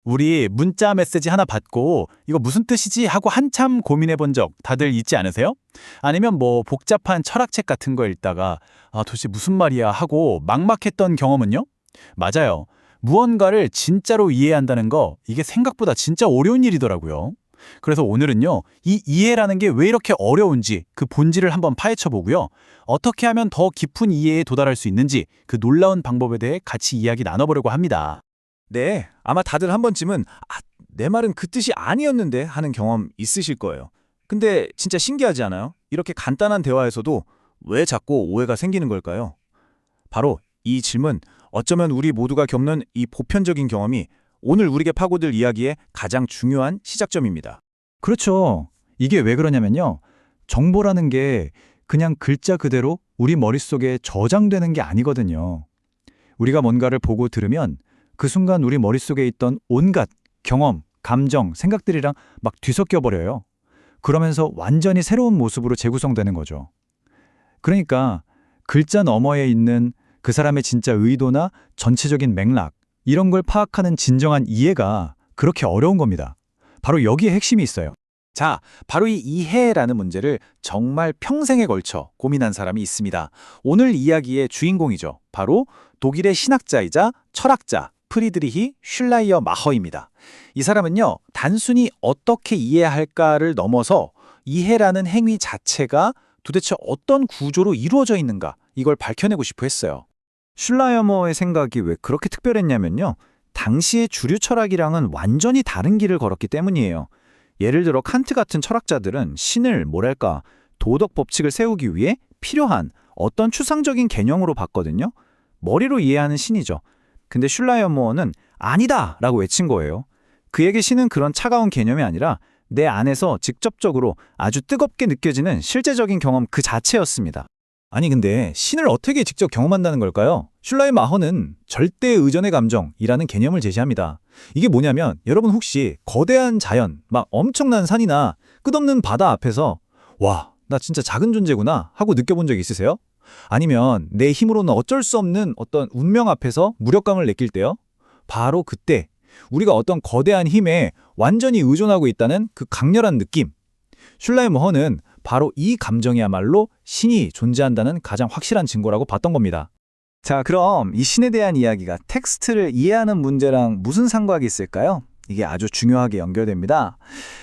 우리 문자 메시지 하나 받고 이거 무슨 뜻이지 하고 한참 고민해 본 적 다들 있지 않으세요? 아니면 뭐 복잡한 철학책 같은 거 읽다가 도대체 무슨 말이야 하고 막막했던 경험은요? 맞아요. 무언가를 진짜로 이해한다는 거 이게 생각보다 진짜 어려운 일이더라고요. 그래서 오늘은요, 이 이해라는 게 왜 이렇게 어려운지 그 본질을 한번 파헤쳐 보고요. 어떻게 하면 더 깊은 이해에 도달할 수 있는지 그 놀라운 방법에 대해 같이 이야기 나눠보려고 합니다. 네, 아마 다들 한 번쯤은 내 말은 그 뜻이 아니었는데 하는 경험 있으실 거예요. 근데 진짜 신기하지 않아요? 이렇게 간단한 대화에서도 왜 자꾸 오해가 생기는 걸까요? 바로 이 질문, 어쩌면 우리 모두가 겪는 이 보편적인 경험이 오늘 우리에게 파고들 이야기의 가장 중요한 시작점입니다. 그렇죠. 이게 왜 그러냐면요. 정보라는 게 그냥 글자 그대로 우리 머릿속에 저장되는 게 아니거든요. 우리가 뭔가를 보고 들으면 그 순간 우리 머릿속에 있던 온갖 경험, 감정, 생각들이랑 막 뒤섞여 버려요. 그러면서 완전히 새로운 모습으로 재구성되는 거죠. 그러니까 글자 너머에 있는 그 사람의 진짜 의도나 전체적인 맥락, 이런 걸 파악하는 진정한 이해가 그렇게 어려운 겁니다. 바로 여기에 핵심이 있어요. 자, 바로 이 이해라는 문제를 정말 평생에 걸쳐 고민한 사람이 있습니다. 오늘 이야기의 주인공이죠. 바로 독일의 신학자이자 철학자 프리드리히 슐라이어 마허입니다. 이 사람은요, 단순히 어떻게 이해할까를 넘어서 이해라는 행위 자체가 도대체 어떤 구조로 이루어져 있는가, 이걸 밝혀내고 싶어 했어요. 슐라이어머의 생각이 왜 그렇게 특별했냐면요. 당시의 주류 철학이랑은 완전히 다른 길을 걸었기 때문이에요. 예를 들어 칸트 같은 철학자들은 신을 뭐랄까 도덕 법칙을 세우기 위해 필요한 어떤 추상적인 개념으로 봤거든요. 머리로 이해하는 신이죠. 근데 슐라이어머는 아니다! 라고 외친 거예요. 그에게 신은 그런 차가운 개념이 아니라 내 안에서 직접적으로 아주 뜨겁게 느껴지는 실제적인 경험 그 자체였습니다. 아니 근데 신을 어떻게 직접 경험한다는 걸까요? 슐라이마허는 절대 의존의 감정이라는 개념을 제시합니다. 이게 뭐냐면 여러분 혹시 거대한 자연, 막 엄청난 산이나 끝없는 바다 앞에서 와, 나 진짜 작은 존재구나 하고 느껴본 적 있으세요? 아니면 내 힘으로는 어쩔 수 없는 어떤 운명 앞에서 무력감을 느낄 때요? 바로 그때 우리가 어떤 거대한 힘에 완전히 의존하고 있다는 그 강렬한 느낌. 슐라이머허는 바로 이 감정이야말로 신이 존재한다는 가장 확실한 증거라고 봤던 겁니다. 자, 그럼 이 신에 대한 이야기가 텍스트를 이해하는 문제랑 무슨 상관이 있을까요? 이게 아주 중요하게 연결됩니다.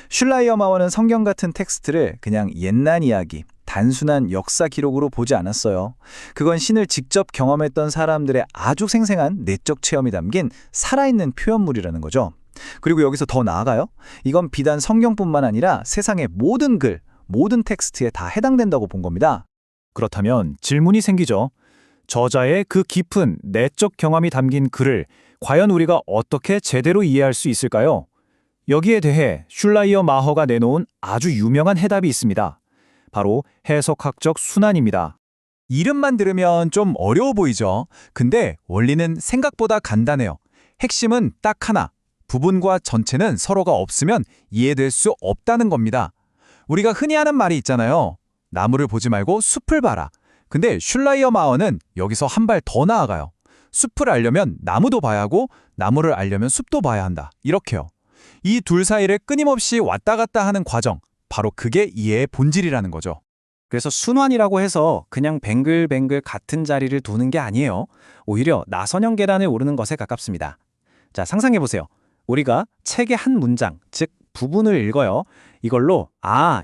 슐라이어마허는 성경 같은 텍스트를 그냥 옛날 이야기, 단순한 역사 기록으로 보지 않았어요. 그건 신을 직접 경험했던 사람들의 아주 생생한 내적 체험이 담긴 살아있는 표현물이라는 거죠. 그리고 여기서 더 나아가요. 이건 비단 성경뿐만 아니라 세상의 모든 글, 모든 텍스트에 다 해당된다고 본 겁니다. 그렇다면 질문이 생기죠. 저자의 그 깊은 내적 경험이 담긴 글을 과연 우리가 어떻게 제대로 이해할 수 있을까요? 여기에 대해 슐라이어 마허가 내놓은 아주 유명한 해답이 있습니다. 바로 해석학적 순환입니다. 이름만 들으면 좀 어려워 보이죠? 근데 원리는 생각보다 간단해요. 핵심은 딱 하나. 부분과 전체는 서로가 없으면 이해될 수 없다는 겁니다. 우리가 흔히 하는 말이 있잖아요. 나무를 보지 말고 숲을 봐라. 근데 슐라이어 마허는 여기서 한 발 더 나아가요. 숲을 알려면 나무도 봐야 하고 나무를 알려면 숲도 봐야 한다. 이렇게요. 이 둘 사이를 끊임없이 왔다 갔다 하는 과정. 바로 그게 이해의 본질이라는 거죠. 그래서 순환이라고 해서 그냥 뱅글뱅글 같은 자리를 도는 게 아니에요. 오히려 나선형 계단을 오르는 것에 가깝습니다. 자, 상상해보세요. 우리가 책의 한 문장, 즉 부분을 읽어요. 이걸로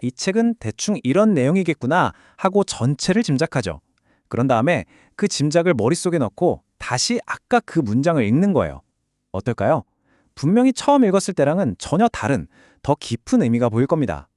이 책은 대충 이런 내용이겠구나 하고 전체를 짐작하죠. 그런 다음에 그 짐작을 머릿속에 넣고 다시 아까 그 문장을 읽는 거예요. 어떨까요? 분명히 처음 읽었을 때랑은 전혀 다른, 더 깊은 의미가 보일 겁니다.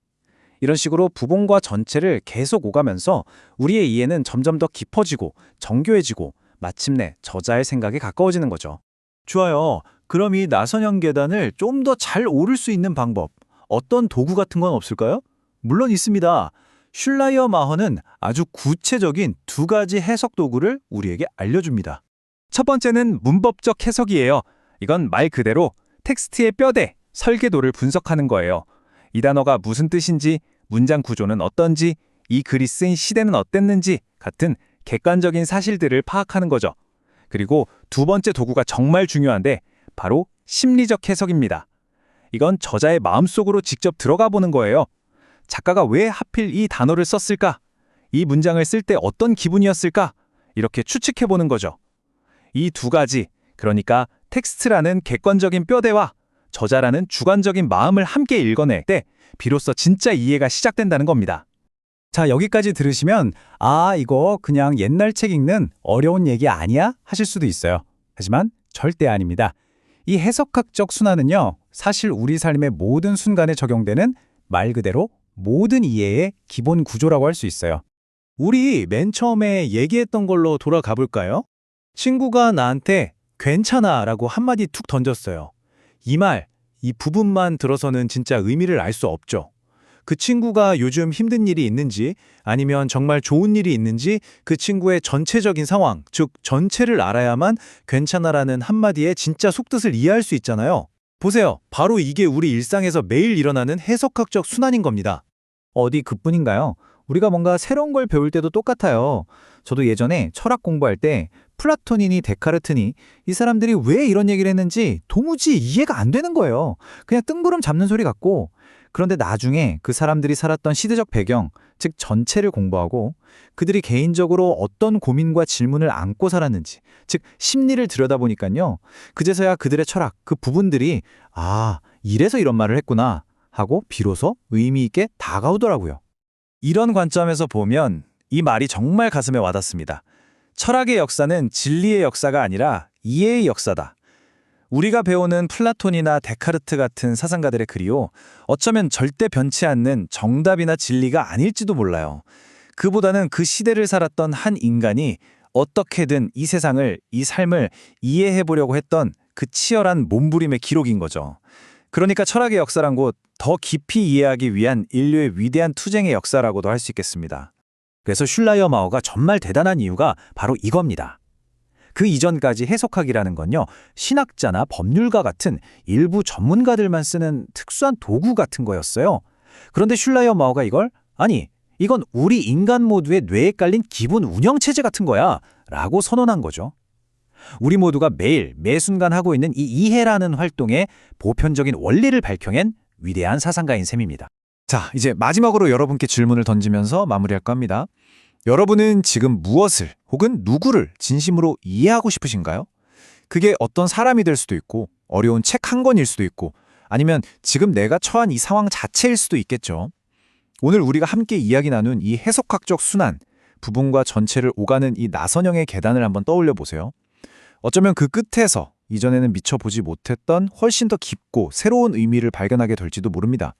이런 식으로 부분과 전체를 계속 오가면서 우리의 이해는 점점 더 깊어지고 정교해지고 마침내 저자의 생각에 가까워지는 거죠. 좋아요. 그럼 이 나선형 계단을 좀 더 잘 오를 수 있는 방법, 어떤 도구 같은 건 없을까요? 물론 있습니다. 슐라이어 마허는 아주 구체적인 두 가지 해석 도구를 우리에게 알려줍니다. 첫 번째는 문법적 해석이에요. 이건 말 그대로 텍스트의 뼈대, 설계도를 분석하는 거예요. 이 단어가 무슨 뜻인지, 문장 구조는 어떤지, 이 글이 쓰인 시대는 어땠는지 같은 객관적인 사실들을 파악하는 거죠. 그리고 두 번째 도구가 정말 중요한데 바로 심리적 해석입니다. 이건 저자의 마음속으로 직접 들어가 보는 거예요. 작가가 왜 하필 이 단어를 썼을까? 이 문장을 쓸 때 어떤 기분이었을까? 이렇게 추측해 보는 거죠. 이 두 가지, 그러니까 텍스트라는 객관적인 뼈대와 저자라는 주관적인 마음을 함께 읽어낼 때 비로소 진짜 이해가 시작된다는 겁니다. 자, 여기까지 들으시면 이거 그냥 옛날 책 읽는 어려운 얘기 아니야? 하실 수도 있어요. 하지만 절대 아닙니다. 이 해석학적 순환은요, 사실 우리 삶의 모든 순간에 적용되는 말 그대로 모든 이해의 기본 구조라고 할 수 있어요. 우리 맨 처음에 얘기했던 걸로 돌아가 볼까요? 친구가 나한테 괜찮아 라고 한마디 툭 던졌어요. 이 말, 이 부분만 들어서는 진짜 의미를 알 수 없죠. 그 친구가 요즘 힘든 일이 있는지 아니면 정말 좋은 일이 있는지 그 친구의 전체적인 상황, 즉 전체를 알아야만 괜찮아라는 한마디에 진짜 속뜻을 이해할 수 있잖아요. 보세요. 바로 이게 우리 일상에서 매일 일어나는 해석학적 순환인 겁니다. 어디 그뿐인가요? 우리가 뭔가 새로운 걸 배울 때도 똑같아요. 저도 예전에 철학 공부할 때 플라톤이니 데카르트니 이 사람들이 왜 이런 얘기를 했는지 도무지 이해가 안 되는 거예요. 그냥 뜬구름 잡는 소리 같고. 그런데 나중에 그 사람들이 살았던 시대적 배경, 즉 전체를 공부하고 그들이 개인적으로 어떤 고민과 질문을 안고 살았는지, 즉 심리를 들여다보니까요. 그제서야 그들의 철학, 그 부분들이 이래서 이런 말을 했구나 하고 비로소 의미 있게 다가오더라고요. 이런 관점에서 보면 이 말이 정말 가슴에 와닿습니다. 철학의 역사는 진리의 역사가 아니라 이해의 역사다. 우리가 배우는 플라톤이나 데카르트 같은 사상가들의 글이요. 어쩌면 절대 변치 않는 정답이나 진리가 아닐지도 몰라요. 그보다는 그 시대를 살았던 한 인간이 어떻게든 이 세상을, 이 삶을 이해해 보려고 했던 그 치열한 몸부림의 기록인 거죠. 그러니까 철학의 역사란 곧 더 깊이 이해하기 위한 인류의 위대한 투쟁의 역사라고도 할 수 있겠습니다. 그래서 슐라이어마우가 정말 대단한 이유가 바로 이겁니다. 그 이전까지 해석학이라는 건요, 신학자나 법률가 같은 일부 전문가들만 쓰는 특수한 도구 같은 거였어요. 그런데 슐라이어마우가 이건 우리 인간 모두의 뇌에 깔린 기본 운영체제 같은 거야 라고 선언한 거죠. 우리 모두가 매일 매 순간 하고 있는 이 이해라는 활동의 보편적인 원리를 밝혀낸 위대한 사상가인 셈입니다. 자, 이제 마지막으로 여러분께 질문을 던지면서 마무리할까 합니다. 여러분은 지금 무엇을 혹은 누구를 진심으로 이해하고 싶으신가요? 그게 어떤 사람이 될 수도 있고 어려운 책 한 권일 수도 있고 아니면 지금 내가 처한 이 상황 자체일 수도 있겠죠. 오늘 우리가 함께 이야기 나눈 이 해석학적 순환, 부분과 전체를 오가는 이 나선형의 계단을 한번 떠올려 보세요. 어쩌면 그 끝에서 이전에는 미처 보지 못했던 훨씬 더 깊고 새로운 의미를 발견하게 될지도 모릅니다.